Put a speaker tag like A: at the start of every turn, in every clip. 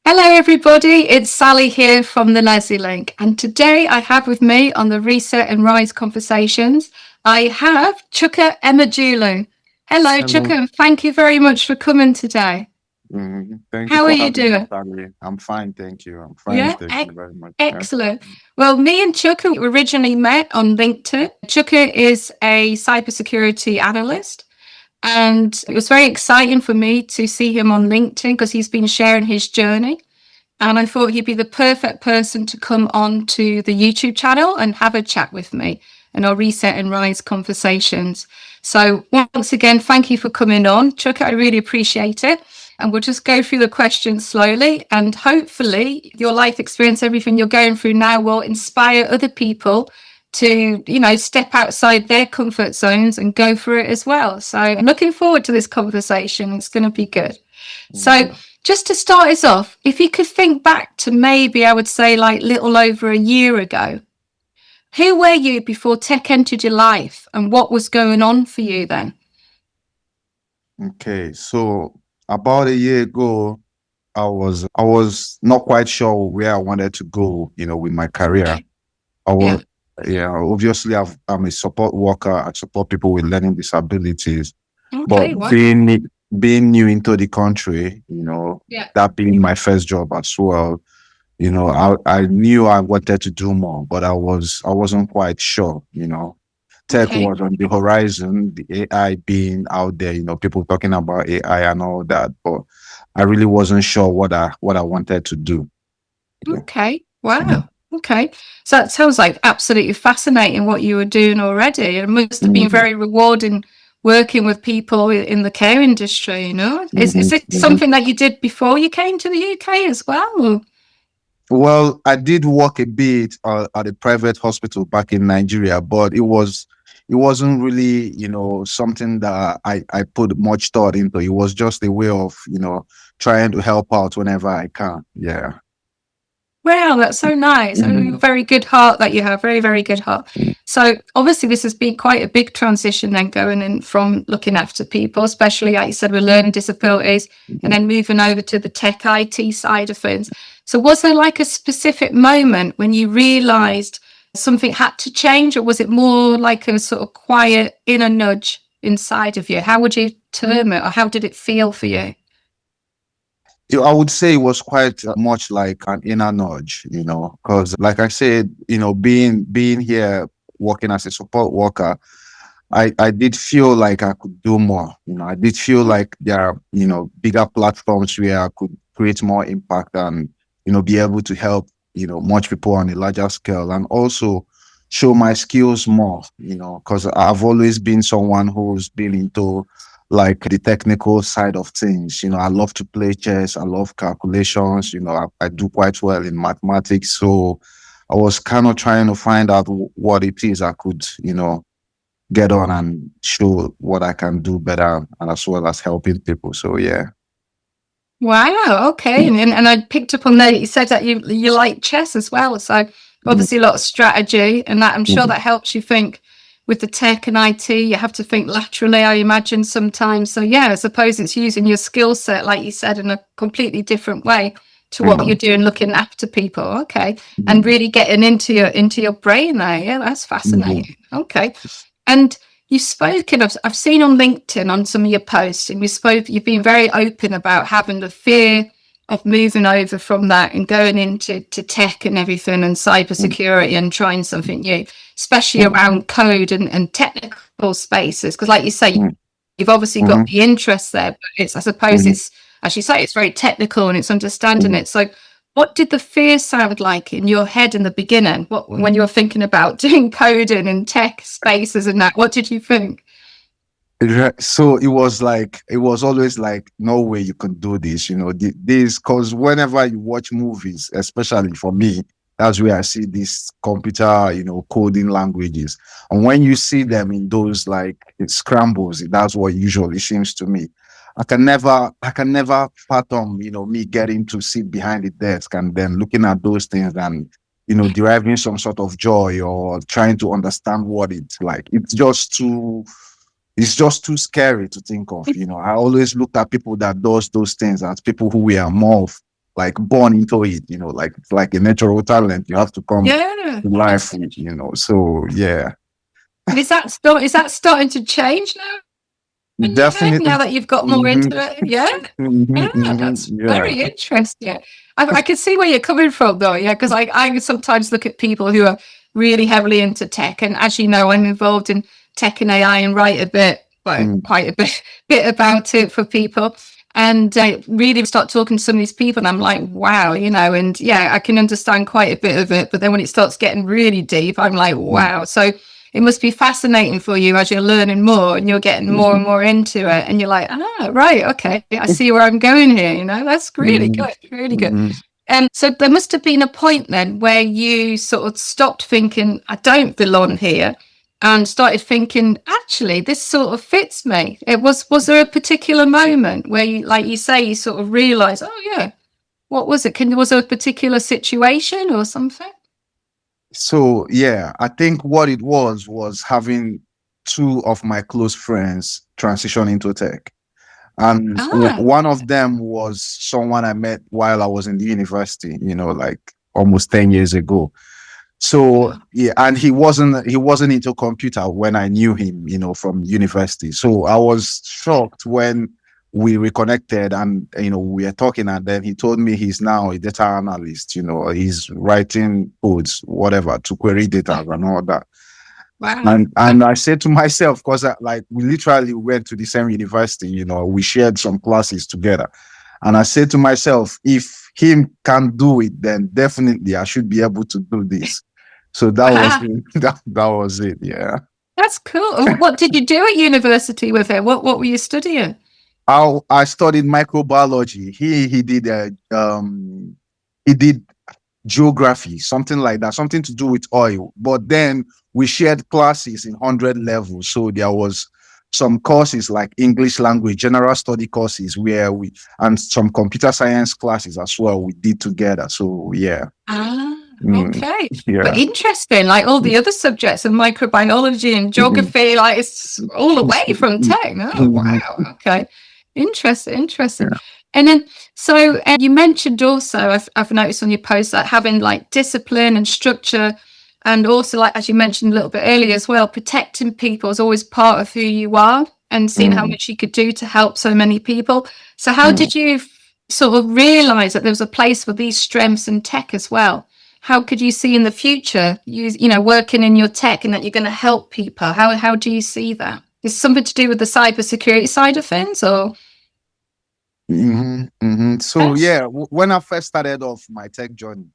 A: Hello, everybody. It's Sally here from the Leslie Link. And today I have with me on the Reset and Rise conversations, I have Chuka Emejulu. Hello, Chuka,
B: Hello.
A: and thank you very much for coming today.
B: Thank you
A: How are
B: for
A: you
B: having me,
A: doing?
B: Sally. I'm fine, thank you. I'm fine,
A: Yeah,
B: thank you very much. Yeah.
A: excellent. Well, me and Chuka originally met on LinkedIn. Chuka is a cybersecurity analyst. And it was very exciting for me to see him on LinkedIn because he's been sharing his journey. And I thought he'd be the perfect person to come on to the YouTube channel and have a chat with me and our Reset and Rise conversations. So once again, thank you for coming on, Chuck. I really appreciate it. And we'll just go through the questions slowly. And hopefully your life experience, everything you're going through now will inspire other people to, step outside their comfort zones and go for it as well. So I'm looking forward to this conversation. It's going to be good. So
B: Mhm.
A: just to start us off, if you could think back to maybe I would say like little over a year ago, who were you before tech entered your life and what was going on for you then?
B: Okay, so about a year ago, I was not quite sure where I wanted to go, with my career.
A: Okay.
B: I
A: Yeah.
B: was, yeah, obviously I'm a support worker. I support people with learning disabilities, but
A: Okay. Wow.
B: being new into the country,
A: Yeah.
B: that being my first job as well. I knew I wanted to do more, but I wasn't quite sure. Tech
A: Okay.
B: was on the horizon, the AI being out there, people talking about AI and all that, but I really wasn't sure what I wanted to do. Yeah.
A: Okay. Wow. Okay. So that sounds like absolutely fascinating what you were doing already. It must have been
B: Mhm,
A: very rewarding working with people in the care industry, you know? Is
B: mhm,
A: it
B: mhm.
A: something that you did before you came to the UK as well?
B: Well, I did work a bit at a private hospital back in Nigeria, but it wasn't really, something that I put much thought into. It was just a way of, trying to help out whenever I can. Yeah.
A: Wow, that's so nice. A
B: Mhm.
A: very good heart that you have. Very, very good heart. So obviously this has been quite a big transition then going in from looking after people, especially like you said with learning disabilities, and then moving over to the tech IT side of things. So was there like a specific moment when you realized something had to change, or was it more like a sort of quiet inner nudge inside of you? How would you term it, or how did it feel for you?
B: I would say it was quite much like an inner nudge, because like I said, being here working as a support worker, I did feel like I could do more. I did feel like there are, bigger platforms where I could create more impact and, be able to help, much people on a larger scale and also show my skills more, because I've always been someone who's been into like the technical side of things. I love to play chess. I love calculations. I do quite well in mathematics. So I was kind of trying to find out what it is I could, get on and show what I can do better and as well as helping people. So yeah.
A: Wow. Okay. And I picked up on there. You said that you like chess as well. So
B: Mhm,
A: obviously a lot of strategy, and that I'm sure
B: mhm,
A: that helps you think with the tech and IT. You have to think laterally, I imagine sometimes. So yeah, I suppose it's using your skill set, like you said, in a completely different way to what you're
B: mhm,
A: doing, looking after people. Okay, and
B: mhm,
A: really getting into your brain there. Yeah, that's
B: mhm,
A: fascinating. Okay, and you've spoken, I've seen on LinkedIn on some of your posts, and you've been very open about having the fear of moving over from that and going into tech and everything and cybersecurity and trying something new, especially
B: mhm,
A: around code and technical spaces. Because, like you say,
B: mhm,
A: you've obviously got
B: mhm,
A: the interest there, but I suppose
B: mhm.
A: it's, as you say, it's very technical and it's understanding
B: Mhm.
A: it. So, what did the fear sound like in your head in the beginning? What when you were thinking about doing coding and tech spaces and that? What did you think?
B: So it was always like, no way you can do this, this, because whenever you watch movies, especially for me, that's where I see these computer, coding languages. And when you see them in those like it scrambles, that's what usually seems to me. I can never fathom, me getting to sit behind the desk and then looking at those things and, deriving some sort of joy or trying to understand what it's like. It's just too scary to think of. I always looked at people that does those things as people who were more like born into it, like it's like a natural talent. You have to come
A: Yeah.
B: to life with, So yeah,
A: And is that starting to change now in your head
B: definitely.
A: now that you've got more
B: Hmm.
A: into it? Yeah.
B: Hmm.
A: Yeah,
B: Hmm.
A: that's
B: Yeah.
A: very interesting. I can see where you're coming from, though. Yeah, because I sometimes look at people who are really heavily into tech, and as you know, I'm involved in tech and AI and write a bit, well,
B: Mm.
A: quite a bit about it for people. And I really start talking to some of these people, and I'm like, wow, and yeah, I can understand quite a bit of it. But then when it starts getting really deep, I'm like, wow. So it must be fascinating for you as you're learning more and you're getting more and more into it. And you're like, right, okay, I see where I'm going here. That's really
B: Mhm.
A: good, really good.
B: Mhm.
A: So there must have been a point then where you sort of stopped thinking, I don't belong here, and started thinking, actually, this sort of fits me. Was there a particular moment where you, like you say, you sort of realized, oh yeah, what was it? Was there a particular situation or something?
B: So yeah, I think what it was having two of my close friends transition into tech. And
A: Ah,
B: one of them was someone I met while I was in the university, like almost 10 years ago. So yeah, and he wasn't into computer when I knew him, from university. So I was shocked when we reconnected and we were talking, and then he told me he's now a data analyst, he's writing codes, whatever, to query data and all that.
A: wow.
B: And I said to myself, because like we literally went to the same university, we shared some classes together. And I said to myself, if him can do it, then definitely I should be able to do this. So that was
A: Wow.
B: it. That was it. Yeah.
A: That's cool. What did you do at university with it? What were you studying?
B: I studied microbiology. He did geography, something like that, something to do with oil. But then we shared classes in 100 levels. So there was some courses like English language, general study courses and some computer science classes as well we did together. So yeah.
A: Ah,
B: Mm,
A: okay. But
B: yeah.
A: interesting, like all the other subjects of microbiology and
B: Mhm.
A: geography, like it's all away from tech. Oh,
B: Mhm.
A: wow. Okay. Interesting, interesting.
B: Yeah.
A: And then, so you mentioned also, I've noticed on your post that having like discipline and structure, and also, like, as you mentioned a little bit earlier as well, protecting people is always part of who you are and seeing how
B: Mm,
A: much you could do to help so many people. So, how
B: mm.
A: did you sort of realize that there was a place for these strengths in tech as well? How could you see in the future working in your tech and that you're going to help people? How do you see that? Is it something to do with the cybersecurity side of things, or
B: So
A: yes?
B: yeah, when I first started off my tech journey,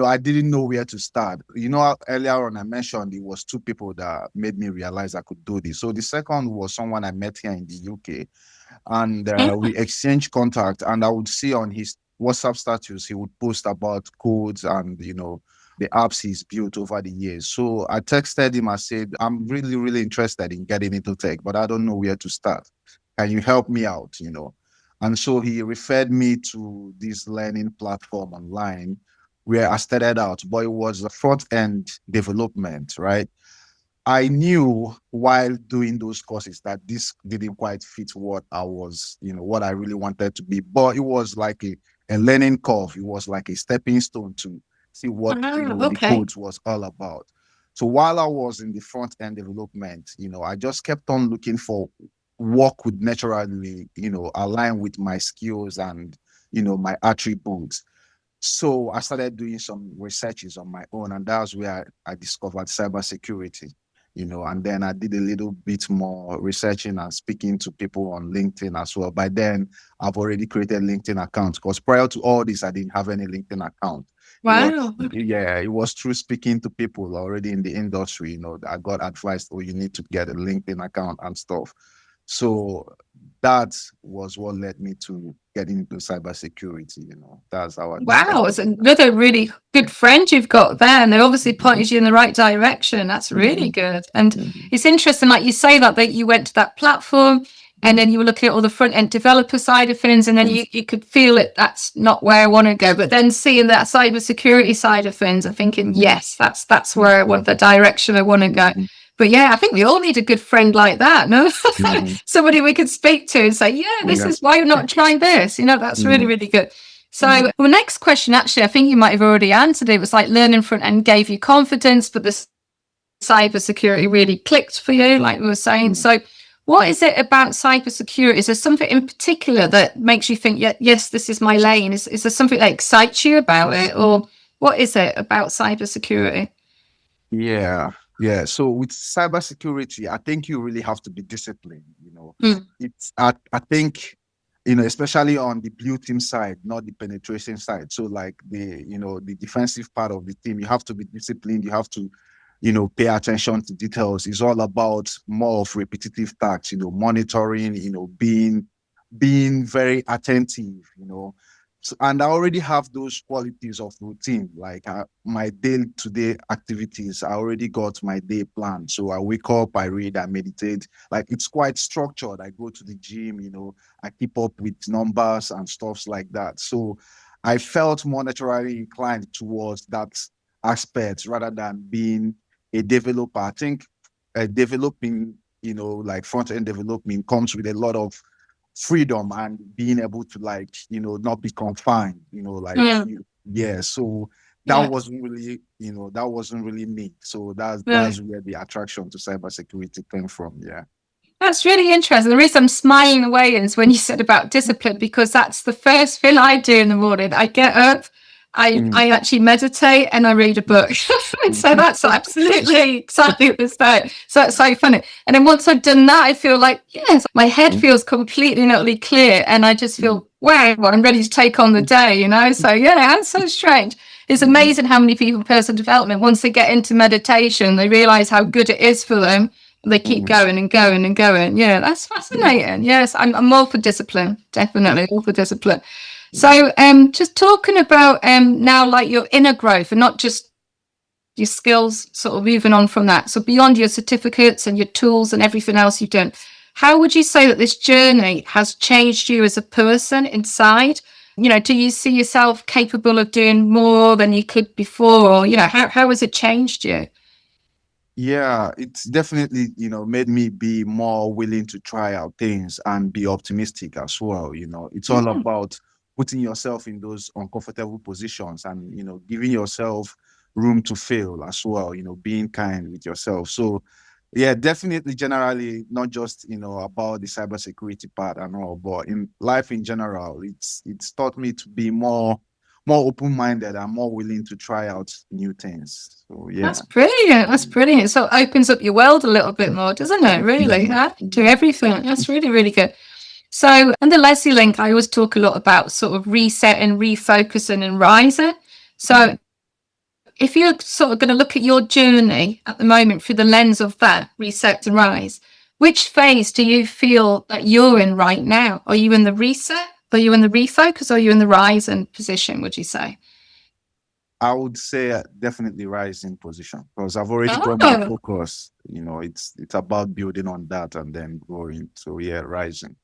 B: I didn't know where to start. Earlier on I mentioned it was two people that made me realize I could do this. So the second was someone I met here in the UK, and we exchanged contact. And I would see on his WhatsApp status he would post about codes and the apps he's built over the years. So I texted him. I said, I'm really, really interested in getting into tech, but I don't know where to start. Can you help me out? And so he referred me to this learning platform online where I started out, but it was a front end development, right? I knew while doing those courses that this didn't quite fit what I was, what I really wanted to be. But it was like a learning curve. It was like a stepping stone to see what, the
A: Okay.
B: codes was all about. So while I was in the front end development, I just kept on looking for what could naturally, align with my skills and, my attributes. So I started doing some researches on my own, and that's where I discovered cybersecurity. And then I did a little bit more researching and speaking to people on LinkedIn as well. By then, I've already created LinkedIn accounts because prior to all this, I didn't have any LinkedIn account. It was,
A: Wow.
B: yeah, it was through speaking to people already in the industry, that I got advice, oh, you need to get a LinkedIn account and stuff. So that was what led me to get into cybersecurity. That's how I
A: Wow,
B: discovered
A: it's another really good friend you've got there, and they obviously pointed you in the right direction. That's really
B: it.
A: good. And
B: Mhm.
A: it's interesting, like you say, that you went to that platform and then you were looking at all the front end developer side of things, and then you could feel it, that's not where I want to go. But then seeing that cybersecurity side of things and thinking, yes, that's where I want, the direction I want to go. But yeah, I think we all need a good friend like that, no?
B: Mhm.
A: Somebody we can speak to and say, yeah, this
B: Yeah.
A: is why you're not trying this. That's really,
B: Mhm.
A: really good. So, well, next question, actually, I think you might have already answered it. It was like learning front end gave you confidence, but the cybersecurity really clicked for you, like we were saying. So, what is it about cybersecurity? Is there something in particular that makes you think, yeah, yes, this is my lane? Is there something that excites you about it? Or what is it about cybersecurity?
B: Yeah, yeah. So with cybersecurity, I think you really have to be disciplined.
A: Mm.
B: I think, especially on the blue team side, not the penetration side. So like the defensive part of the team, you have to be disciplined. You have to, pay attention to details. It's all about more of repetitive tasks, monitoring, being very attentive, So, and I already have those qualities of routine, like my day-to-day activities. I already got my day planned. So I wake up, I read, I meditate. Like it's quite structured. I go to the gym, I keep up with numbers and stuffs like that. So I felt more naturally inclined towards that aspect rather than being a developer. I think developing, like front-end development comes with a lot of freedom and being able to like not be confined,
A: Mm.
B: yeah. So that
A: Yeah.
B: wasn't really that wasn't really me. So that's
A: No.
B: that's where the attraction to cybersecurity came from. Yeah.
A: That's really interesting. The reason I'm smiling away is when you said about discipline, because that's the first thing I do in the morning. I get up,
B: Mm,
A: I actually meditate, and I read a book. So that's absolutely exactly the start. So that's so funny. And then once I've done that, I feel like, yes, my head
B: mm,
A: feels completely and utterly clear. And I just
B: mm,
A: feel, wow, I'm ready to take on the day. So yeah, that's so strange. It's
B: mm,
A: amazing how many people in personal development, once they get into meditation, they realize how good it is for them. They keep
B: mm,
A: going and going and going. Yeah, that's fascinating. Yes, I'm all for discipline. Definitely all for discipline.
B: mm.
A: So, just talking about now, like your inner growth, and not just your skills. Sort of moving on from that. So beyond your certificates and your tools and everything else you've done, how would you say that this journey has changed you as a person inside? Do you see yourself capable of doing more than you could before? Or, how has it changed you?
B: Yeah, it's definitely, made me be more willing to try out things and be optimistic as well. It's all
A: Mm.
B: about putting yourself in those uncomfortable positions and, giving yourself room to fail as well, being kind with yourself. So, yeah, definitely, generally, not just, about the cybersecurity part and all, but in life in general, it's taught me to be more open-minded and more willing to try out new things. So,
A: That's
B: yeah.
A: brilliant. That's brilliant. So it opens up your world a little bit more, doesn't it? Really,
B: Mhm,
A: huh? To
B: mhm,
A: everything. That's really, really good. So, and the Leslie link, I always talk a lot about sort of resetting, refocusing, and rising.
B: mhm.
A: So, if you're sort of going to look at your journey at the moment through the lens of that reset and rise, which phase do you feel that you're in right now? Are you in the reset? Are you in the refocus? Or are you in the rising position, would you say?
B: I would say definitely rising position because I've already got my
A: Oh,
B: focus. It's about building on that and then growing. So yeah, rising.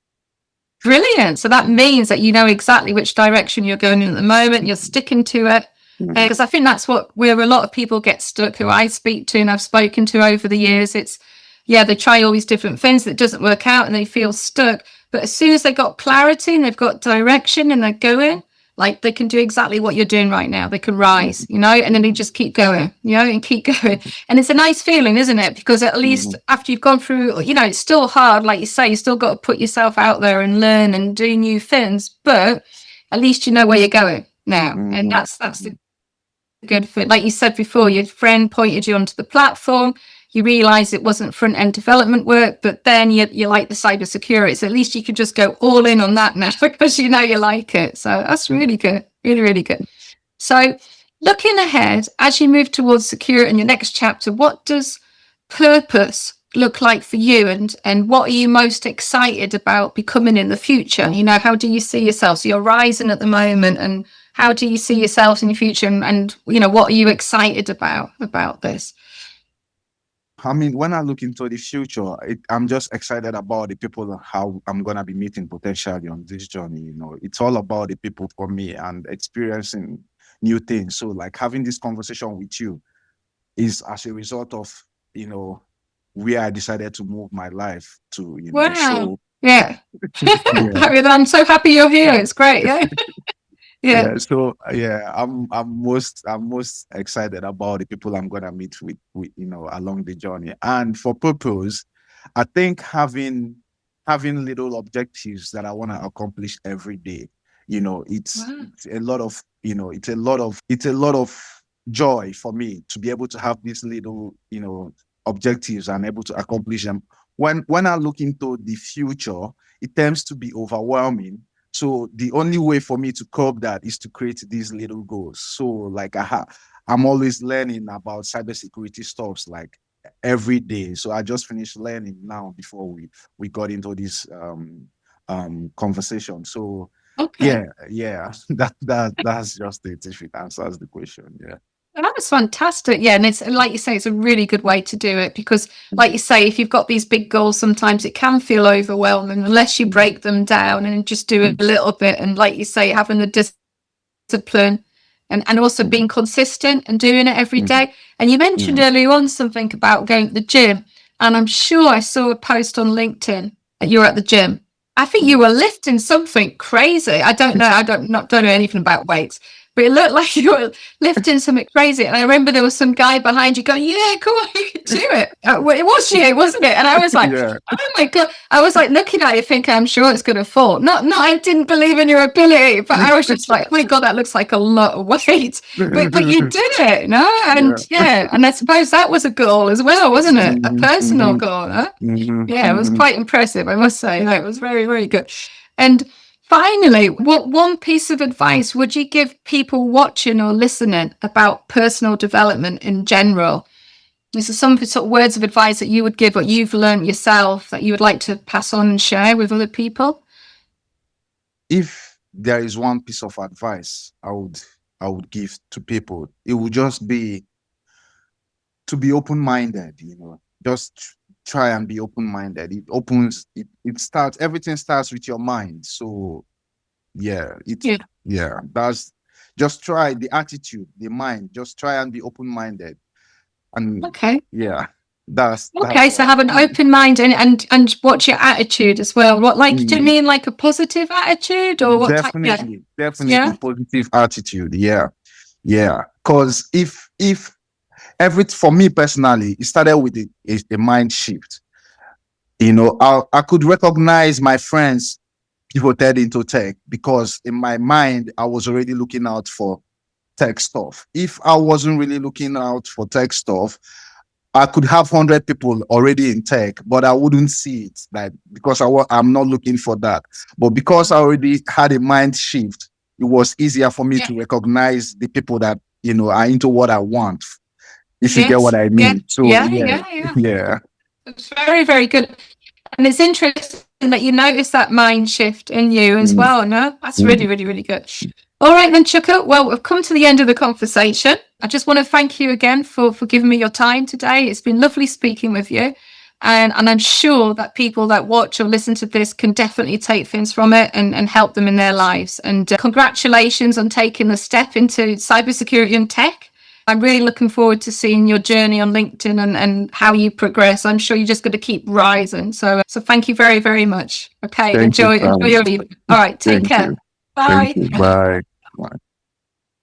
A: brilliant. So that means that you know exactly which direction you're going in at the moment. You're sticking to it.
B: Mhm,
A: Because I think that's where a lot of people get stuck who I speak to and I've spoken to over the years. It's, yeah, they try all these different things that doesn't work out and they feel stuck. But as soon as they got clarity and they've got direction and they're going, like they can do exactly what you're doing right now. They can rise,
B: mhm,
A: and then they just keep going, and keep going. And it's a nice feeling, isn't it? Because at least
B: mhm,
A: after you've gone through, it's still hard, like you say, you still got to put yourself out there and learn and do new things. But at least you know where you're going now. And
B: mhm,
A: that's the good thing. Like you said before, your friend pointed you onto the platform. You realize it wasn't front end development work, but then you like the cybersecurity. So at least you could just go all in on that now because you know you like it. So that's really good. Really, really good. So looking ahead, as you move towards security in your next chapter, what does purpose look like for you, and what are you most excited about becoming in the future? How do you see yourself? So you're rising at the moment, and how do you see yourself in the future, and what are you excited about this?
B: I mean, when I look into the future, I'm just excited about the people and how I'm gonna be meeting potentially on this journey. It's all about the people for me and experiencing new things. So, like having this conversation with you is as a result of you know where I decided to move my life to.
A: Wow.
B: So
A: Yeah.
B: yeah,
A: I'm so happy you're here. It's great. Yeah. Yeah.
B: Yeah, so yeah, I'm most excited about the people I'm gonna meet with along the journey. And for purpose, I think having little objectives that I want to accomplish every day,
A: Wow.
B: it's a lot of it's a lot of joy for me to be able to have these little objectives and able to accomplish them. When I look into the future, it tends to be overwhelming, so the only way for me to curb that is to create these little goals. So like I'm always learning about cybersecurity stuffs like every day. So I just finished learning now before we got into this conversation. So
A: Okay.
B: yeah, that's just it if it answers the question. Yeah.
A: Well, that was fantastic. Yeah. And it's like you say, it's a really good way to do it because, like you say, if you've got these big goals, sometimes it can feel overwhelming unless you break them down and just do it a little bit. And like you say, having the discipline and also being consistent and doing it every
B: Mhm,
A: day. And you mentioned
B: mhm,
A: earlier on something about going to the gym. And I'm sure I saw a post on LinkedIn that you're at the gym. I think you
B: mhm.
A: were lifting something crazy. I don't know. I don't know anything about weights, but it looked like you were lifting something crazy. And I remember there was some guy behind you going, "Yeah, come on, you can do it." Well, it was you, wasn't it? And I was like,
B: Yeah.
A: "Oh my god!" I was like looking at you, thinking, "I'm sure it's going to fall." No, I didn't believe in your ability, but I was just like, "Oh my god, that looks like a lot of weight." But you did it, no?
B: Yeah.
A: And yeah, and I suppose that was a goal as well, wasn't it? A
B: Mhm,
A: personal
B: mhm,
A: goal, huh?
B: mhm,
A: Yeah, it was
B: mhm.
A: quite impressive, I must say. No, it was very, very good. And finally, what one piece of advice would you give people watching or listening about personal development in general? Is there some sort of words of advice that you would give, what you've learned yourself, that you would like to pass on and share with other people?
B: If there is one piece of advice I would give to people, it would just be to be open-minded. Just try and be open-minded. It starts everything starts with your mind. So yeah,
A: Yeah.
B: that's just try the attitude, the mind. Just try and be open-minded. And
A: Okay.
B: yeah, that's
A: Okay, so
B: all.
A: have an open mind and what's your attitude as well? What, like, do you
B: Mm,
A: mean like a positive attitude or what type? Yeah,
B: definitely
A: yeah,
B: positive attitude. Yeah, yeah. Because if for me personally, it started with a mind shift. I could recognize my friends pivoted into tech because in my mind I was already looking out for tech stuff. If I wasn't really looking out for tech stuff, I could have 100 people already in tech, but I wouldn't see it, like, because I'm not looking for that. But because I already had a mind shift, it was easier for me
A: yeah,
B: to recognize the people that are into what I want, if you get what
A: yes,
B: I
A: yeah,
B: mean. So
A: yeah,
B: yeah,
A: yeah, yeah.
B: yeah.
A: It's very, very good. And it's interesting that you notice that mind shift in you as
B: Mhm,
A: well. No, that's really,
B: mhm.
A: really, really good. All right, then, Chuka. Well, we've come to the end of the conversation. I just want to thank you again for giving me your time today. It's been lovely speaking with you. And I'm sure that people that watch or listen to this can definitely take things from it and help them in their lives. And congratulations on taking the step into cybersecurity and tech. I'm really looking forward to seeing your journey on LinkedIn and how you progress. I'm sure you're just going to keep rising. So thank you very, very much. Okay.
B: Thank you,
A: Enjoy
B: Sam.
A: your evening. All right. Take
B: Thank
A: care.
B: you. Thank
A: Bye.
B: you. Bye. Bye.